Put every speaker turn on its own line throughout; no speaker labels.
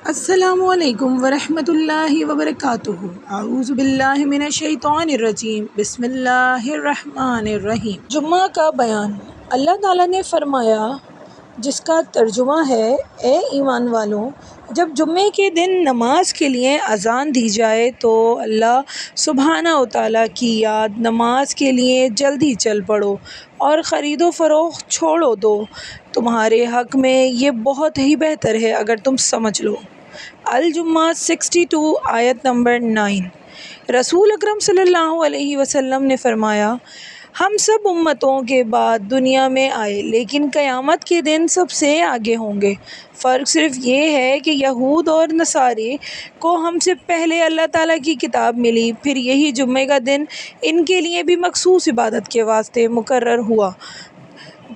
السلام علیکم ورحمۃ اللہ وبرکاتہ۔ اعوذ باللہ من الشیطان الرجیم، بسم اللہ الرحمن الرحیم۔ جمعہ کا بیان۔ اللہ تعالیٰ نے فرمایا، جس کا ترجمہ ہے، اے ایمان والوں، جب جمعے کے دن نماز کے لیے اذان دی جائے تو اللہ سبحانہ و تعالیٰ کی یاد نماز کے لیے جلدی چل پڑو اور خرید و فروخت چھوڑو دو، تمہارے حق میں یہ بہت ہی بہتر ہے اگر تم سمجھ لو۔ الجمعہ 62 آیت نمبر 9۔ رسول اکرم صلی اللہ علیہ وسلم نے فرمایا، ہم سب امتوں کے بعد دنیا میں آئے لیکن قیامت کے دن سب سے آگے ہوں گے۔ فرق صرف یہ ہے کہ یہود اور نصارے کو ہم سے پہلے اللہ تعالیٰ کی کتاب ملی، پھر یہی جمعے کا دن ان کے لیے بھی مخصوص عبادت کے واسطے مقرر ہوا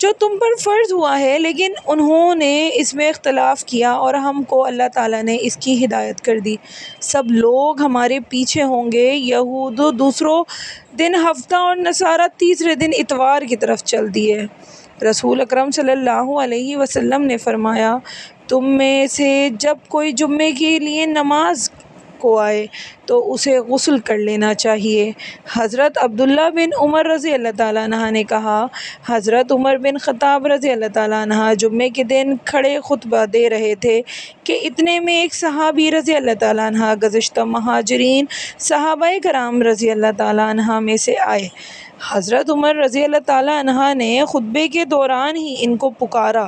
جو تم پر فرض ہوا ہے، لیکن انہوں نے اس میں اختلاف کیا اور ہم کو اللہ تعالیٰ نے اس کی ہدایت کر دی۔ سب لوگ ہمارے پیچھے ہوں گے، یہود دوسروں دن ہفتہ اور نصارہ تیسرے دن اتوار کی طرف چل دیے۔ رسول اکرم صلی اللہ علیہ وسلم نے فرمایا، تم میں سے جب کوئی جمعے کے لیے نماز کو آئے تو اسے غسل کر لینا چاہیے۔ حضرت عبداللہ بن عمر رضی اللہ تعالیٰ عنہ نے کہا، حضرت عمر بن خطاب رضی اللہ تعالیٰ عنہ جمعے کے دن کھڑے خطبہ دے رہے تھے کہ اتنے میں ایک صحابی رضی اللہ تعالیٰ عنہ گزشتہ مہاجرین صحابہ کرام رضی اللہ تعالیٰ عنہ میں سے آئے۔ حضرت عمر رضی اللہ تعالیٰ عنہ نے خطبے کے دوران ہی ان کو پکارا،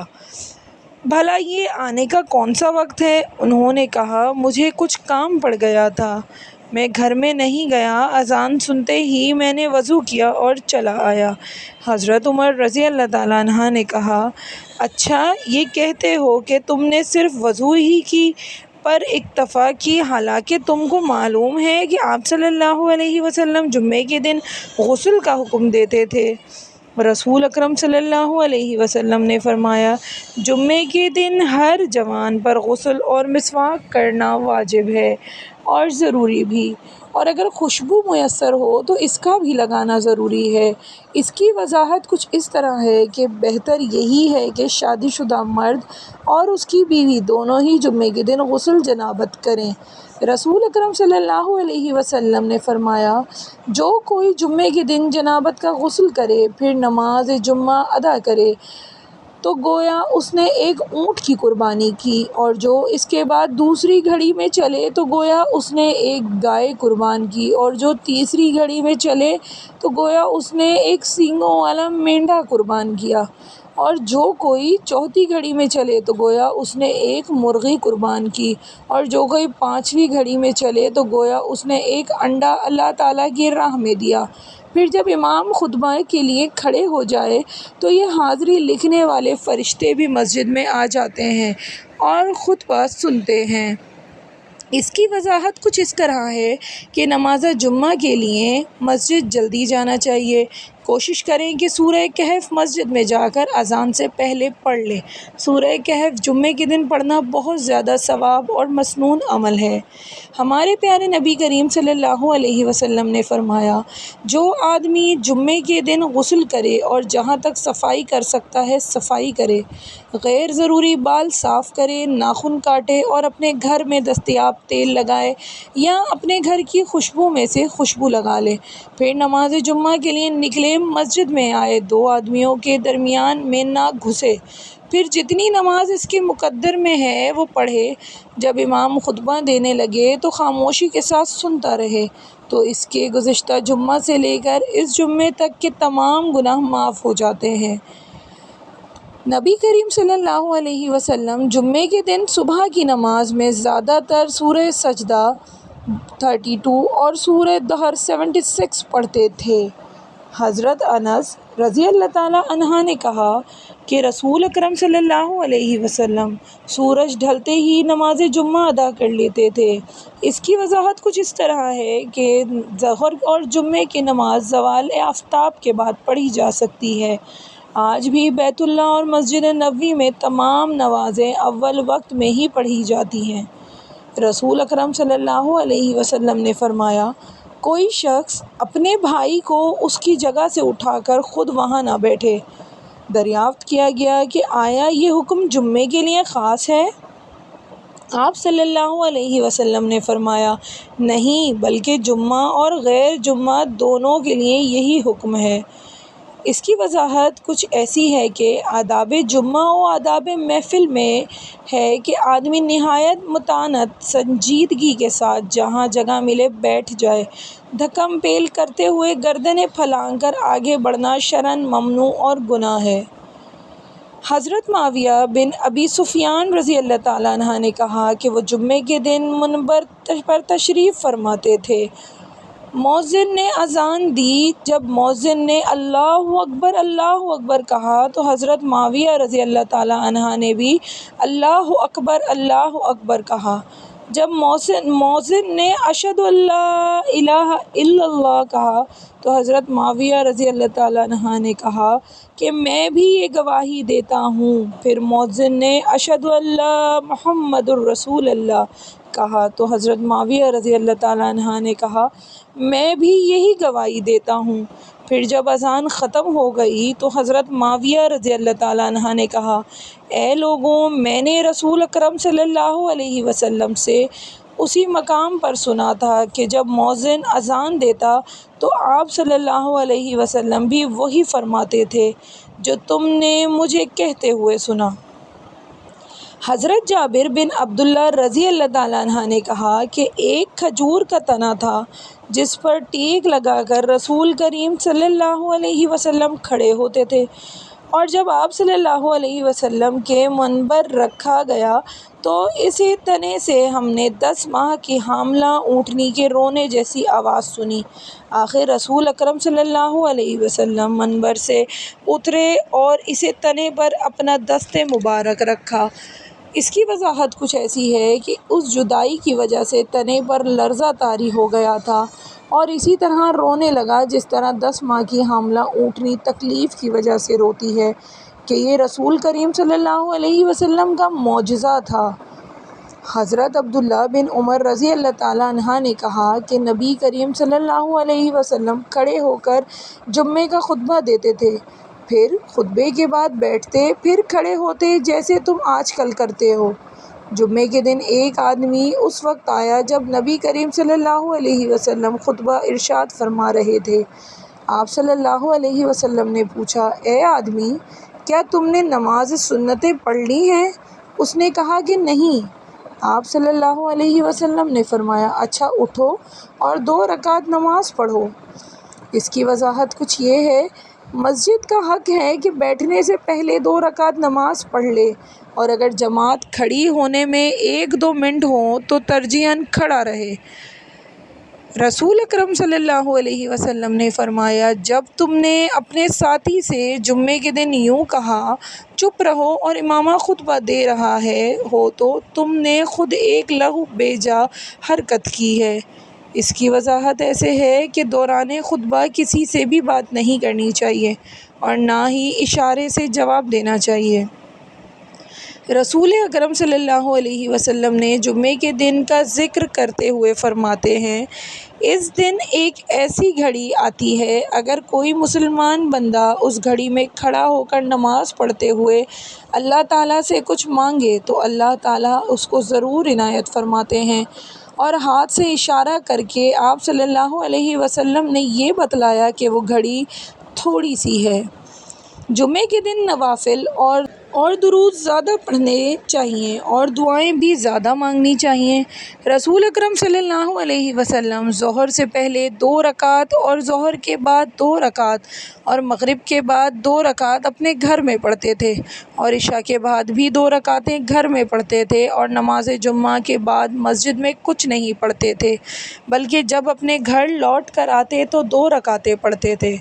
بھلا یہ آنے کا کون سا وقت ہے؟ انہوں نے کہا، مجھے کچھ کام پڑ گیا تھا، میں گھر میں نہیں گیا، اذان سنتے ہی میں نے وضو کیا اور چلا آیا۔ حضرت عمر رضی اللہ تعالیٰ عنہ نے کہا، اچھا یہ کہتے ہو کہ تم نے صرف وضو ہی کی پر اکتفا کی، حالانکہ تم کو معلوم ہے کہ آپ صلی اللہ علیہ وسلم جمعے کے دن غسل کا حکم دیتے تھے۔ رسول اکرم صلی اللہ علیہ وسلم نے فرمایا، جمعے کے دن ہر جوان پر غسل اور مسواک کرنا واجب ہے اور ضروری بھی، اور اگر خوشبو میسر ہو تو اس کا بھی لگانا ضروری ہے۔ اس کی وضاحت کچھ اس طرح ہے کہ بہتر یہی ہے کہ شادی شدہ مرد اور اس کی بیوی دونوں ہی جمعے کے دن غسل جنابت کریں۔ رسول اکرم صلی اللہ علیہ وسلم نے فرمایا، جو کوئی جمعے کے دن جنابت کا غسل کرے پھر نماز جمعہ ادا کرے تو گویا اس نے ایک اونٹ کی قربانی کی، اور جو اس کے بعد دوسری گھڑی میں چلے تو گویا اس نے ایک گائے قربان کی، اور جو تیسری گھڑی میں چلے تو گویا اس نے ایک سینگوں والا مینڈھا قربان کیا، اور جو کوئی چوتھی گھڑی میں چلے تو گویا اس نے ایک مرغی قربان کی، اور جو کوئی پانچویں گھڑی میں چلے تو گویا اس نے ایک انڈا اللہ تعالیٰ کی راہ میں دیا۔ پھر جب امام خطبہ کے لیے کھڑے ہو جائے تو یہ حاضری لکھنے والے فرشتے بھی مسجد میں آ جاتے ہیں اور خطبہ سنتے ہیں۔ اس کی وضاحت کچھ اس طرح ہے کہ نماز جمعہ کے لیے مسجد جلدی جانا چاہیے۔ کوشش کریں کہ سورہ کہف مسجد میں جا کر اذان سے پہلے پڑھ لیں۔ سورہ کہف جمعے کے دن پڑھنا بہت زیادہ ثواب اور مسنون عمل ہے۔ ہمارے پیارے نبی کریم صلی اللہ علیہ وسلم نے فرمایا، جو آدمی جمعے کے دن غسل کرے اور جہاں تک صفائی کر سکتا ہے صفائی کرے، غیر ضروری بال صاف کرے، ناخن کاٹے اور اپنے گھر میں دستیاب تیل لگائے یا اپنے گھر کی خوشبو میں سے خوشبو لگا لے، پھر نماز جمعہ کے لیے نکلے، مسجد میں آئے، دو آدمیوں کے درمیان میں نہ گھسے، پھر جتنی نماز اس کے مقدر میں ہے وہ پڑھے، جب امام خطبہ دینے لگے تو خاموشی کے ساتھ سنتا رہے، تو اس کے گزشتہ جمعہ سے لے کر اس جمعے تک کے تمام گناہ معاف ہو جاتے ہیں۔ نبی کریم صلی اللہ علیہ وسلم جمعے کے دن صبح کی نماز میں زیادہ تر سورہ سجدہ 32 اور سورہ دہر 76 پڑھتے تھے۔ حضرت انس رضی اللہ تعالیٰ عنہ نے کہا کہ رسول اکرم صلی اللہ علیہ وسلم سورج ڈھلتے ہی نماز جمعہ ادا کر لیتے تھے۔ اس کی وضاحت کچھ اس طرح ہے کہ ظہر اور جمعے کی نماز زوال آفتاب کے بعد پڑھی جا سکتی ہے۔ آج بھی بیت اللہ اور مسجد نبوی میں تمام نمازیں اول وقت میں ہی پڑھی جاتی ہیں۔ رسول اکرم صلی اللہ علیہ وسلم نے فرمایا، کوئی شخص اپنے بھائی کو اس کی جگہ سے اٹھا کر خود وہاں نہ بیٹھے۔ دریافت کیا گیا کہ آیا یہ حکم جمعے کے لیے خاص ہے؟ آپ صلی اللہ علیہ وسلم نے فرمایا نہیں، بلکہ جمعہ اور غیر جمعہ دونوں کے لیے یہی حکم ہے۔ اس کی وضاحت کچھ ایسی ہے کہ آداب جمعہ و آداب محفل میں ہے کہ آدمی نہایت متانت سنجیدگی کے ساتھ جہاں جگہ ملے بیٹھ جائے۔ دھکم پیل کرتے ہوئے گردنیں پھیلا کر آگے بڑھنا شرعاً ممنوع اور گناہ ہے۔ حضرت معاویہ بن ابی سفیان رضی اللہ تعالیٰ عنہ نے کہا کہ وہ جمعے کے دن منبر پر تشریف فرماتے تھے۔ مؤذن نے اذان دی۔ جب مؤذن نے اللہ اکبر کہا تو حضرت معاویہ رضی اللہ تعالیٰ عنہ نے بھی اللہ اکبر کہا۔ جب مؤذن نے اشہد ان لا الہ الا اللہ کہا تو حضرت معاویہ رضی اللہ تعالیٰ عنہ نے کہا کہ میں بھی یہ گواہی دیتا ہوں۔ پھر مؤذن نے اشہد ان محمد الرسول اللہ کہا تو حضرت معاویہ رضی اللہ تعالیٰ عنہ نے کہا میں بھی یہی گواہی دیتا ہوں۔ پھر جب اذان ختم ہو گئی تو حضرت معاویہ رضی اللہ تعالیٰ عنہ نے کہا اے لوگوں، میں نے رسول اکرم صلی اللہ علیہ وسلم سے اسی مقام پر سنا تھا کہ جب مؤذن اذان دیتا تو آپ صلی اللہ علیہ وسلم بھی وہی فرماتے تھے جو تم نے مجھے کہتے ہوئے سنا۔ حضرت جابر بن عبداللہ رضی اللہ تعالیٰ عنہ نے کہا کہ ایک کھجور کا تنا تھا جس پر ٹیک لگا کر رسول کریم صلی اللہ علیہ وسلم کھڑے ہوتے تھے، اور جب آپ صلی اللہ علیہ وسلم کے منبر رکھا گیا تو اسی تنے سے ہم نے 10 ماہ کی حاملہ اونٹنی کے رونے جیسی آواز سنی۔ آخر رسول اکرم صلی اللہ علیہ وسلم منبر سے اترے اور اسی تنے پر اپنا دست مبارک رکھا۔ اس کی وضاحت کچھ ایسی ہے کہ اس جدائی کی وجہ سے تنے پر لرزہ طاری ہو گیا تھا اور اسی طرح رونے لگا جس طرح 10 ماہ کی حاملہ اونٹنی تکلیف کی وجہ سے روتی ہے، کہ یہ رسول کریم صلی اللہ علیہ وسلم کا معجزہ تھا۔ حضرت عبداللہ بن عمر رضی اللہ تعالیٰ عنہ نے کہا کہ نبی کریم صلی اللہ علیہ وسلم کھڑے ہو کر جمعے کا خطبہ دیتے تھے، پھر خطبے کے بعد بیٹھتے، پھر کھڑے ہوتے جیسے تم آج کل کرتے ہو۔ جمعے کے دن ایک آدمی اس وقت آیا جب نبی کریم صلی اللہ علیہ وسلم خطبہ ارشاد فرما رہے تھے۔ آپ صلی اللہ علیہ وسلم نے پوچھا اے آدمی، کیا تم نے نماز سنتیں پڑھ لی ہیں؟ اس نے کہا کہ نہیں۔ آپ صلی اللہ علیہ وسلم نے فرمایا اچھا اٹھو اور 2 رکعت نماز پڑھو۔ اس کی وضاحت کچھ یہ ہے، مسجد کا حق ہے کہ بیٹھنے سے پہلے 2 رکعت نماز پڑھ لے، اور اگر جماعت کھڑی ہونے میں 1-2 منٹ ہوں تو ترجیحاً کھڑا رہے۔ رسول اکرم صلی اللہ علیہ وسلم نے فرمایا جب تم نے اپنے ساتھی سے جمعے کے دن یوں کہا چپ رہو اور امام خطبہ دے رہا ہو تو تم نے خود ایک لغو بے جا حرکت کی ہے۔ اس کی وضاحت ایسے ہے کہ دوران خطبہ کسی سے بھی بات نہیں کرنی چاہیے اور نہ ہی اشارے سے جواب دینا چاہیے۔ رسول اکرم صلی اللہ علیہ وسلم نے جمعے کے دن کا ذکر کرتے ہوئے فرماتے ہیں اس دن ایک ایسی گھڑی آتی ہے اگر کوئی مسلمان بندہ اس گھڑی میں کھڑا ہو کر نماز پڑھتے ہوئے اللہ تعالیٰ سے کچھ مانگے تو اللہ تعالیٰ اس کو ضرور عنایت فرماتے ہیں، اور ہاتھ سے اشارہ کر کے آپ صلی اللہ علیہ وسلم نے یہ بتلایا کہ وہ گھڑی تھوڑی سی ہے۔ جمعے کے دن نوافل اور درود زیادہ پڑھنے چاہیے اور دعائیں بھی زیادہ مانگنی چاہیے۔ رسول اکرم صلی اللہ علیہ وسلم ظہر سے پہلے 2 رکعت اور ظہر کے بعد 2 رکعت اور مغرب کے بعد 2 رکعت اپنے گھر میں پڑھتے تھے، اور عشاء کے بعد بھی 2 رکعتیں گھر میں پڑھتے تھے، اور نماز جمعہ کے بعد مسجد میں کچھ نہیں پڑھتے تھے بلکہ جب اپنے گھر لوٹ کر آتے تو 2 رکعتیں پڑھتے تھے۔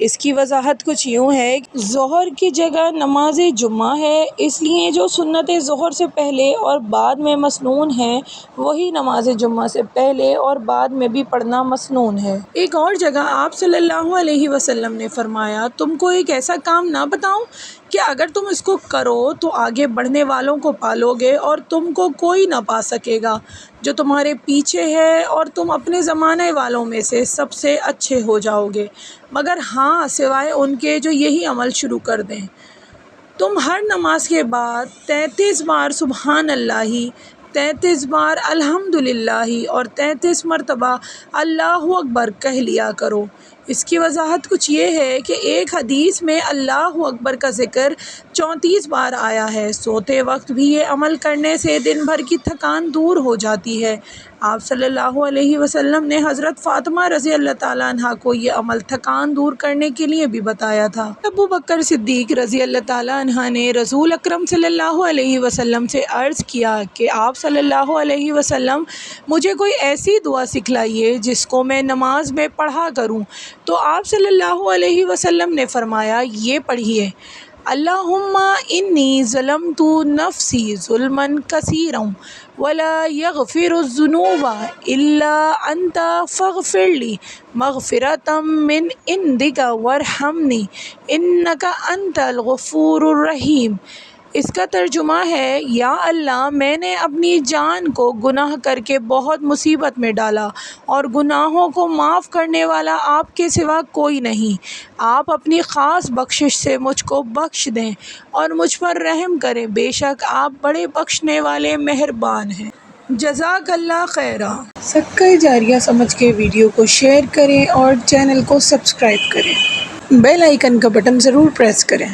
اس کی وضاحت کچھ یوں ہے کہ ظہر کی جگہ نماز جمعہ ہے، اس لیے جو سنتیں ظہر سے پہلے اور بعد میں مسنون ہیں وہی نماز جمعہ سے پہلے اور بعد میں بھی پڑھنا مسنون ہے۔ ایک اور جگہ آپ صلی اللہ علیہ وسلم نے فرمایا تم کو ایک ایسا کام نہ بتاؤں کہ اگر تم اس کو کرو تو آگے بڑھنے والوں کو پالو گے اور تم کو کوئی نہ پا سکے گا جو تمہارے پیچھے ہے، اور تم اپنے زمانے والوں میں سے سب سے اچھے ہو جاؤ گے، مگر ہاں سوائے ان کے جو یہی عمل شروع کر دیں۔ تم ہر نماز کے بعد 33 بار سبحان اللہ، 33 بار الحمدللہ اور 33 مرتبہ اللہ اکبر کہہ لیا کرو۔ اس کی وضاحت کچھ یہ ہے کہ ایک حدیث میں اللہ اکبر کا ذکر 34 بار آیا ہے۔ سوتے وقت بھی یہ عمل کرنے سے دن بھر کی تھکان دور ہو جاتی ہے۔ آپ صلی اللہ علیہ وسلم نے حضرت فاطمہ رضی اللہ تعالیٰ عنہ کو یہ عمل تھکان دور کرنے کے لیے بھی بتایا تھا۔ ابو بکر صدیق رضی اللہ تعالیٰ عنہ نے رسول اکرم صلی اللہ علیہ وسلم سے عرض کیا کہ آپ صلی اللہ علیہ وسلم مجھے کوئی ایسی دعا سکھلائیے جس کو میں نماز میں پڑھا کروں، تو آپ صلی اللہ علیہ وسلم نے فرمایا یہ پڑھیے: اللہم انی ظلمت نفسی ظلما کثیرا ولا یغفر الذنوب الا انت فاغفر لی مغفرۃ من عندک وارحمنی انک انت الغفور الرحیم۔ اس کا ترجمہ ہے، یا اللہ میں نے اپنی جان کو گناہ کر کے بہت مصیبت میں ڈالا، اور گناہوں کو معاف کرنے والا آپ کے سوا کوئی نہیں۔ آپ اپنی خاص بخشش سے مجھ کو بخش دیں اور مجھ پر رحم کریں، بے شک آپ بڑے بخشنے والے مہربان ہیں۔ جزاک اللہ خیرا۔ صدقہ جاریہ سمجھ کے ویڈیو کو شیئر کریں اور چینل کو سبسکرائب کریں۔ بیل آئیکن کا بٹن ضرور پریس کریں۔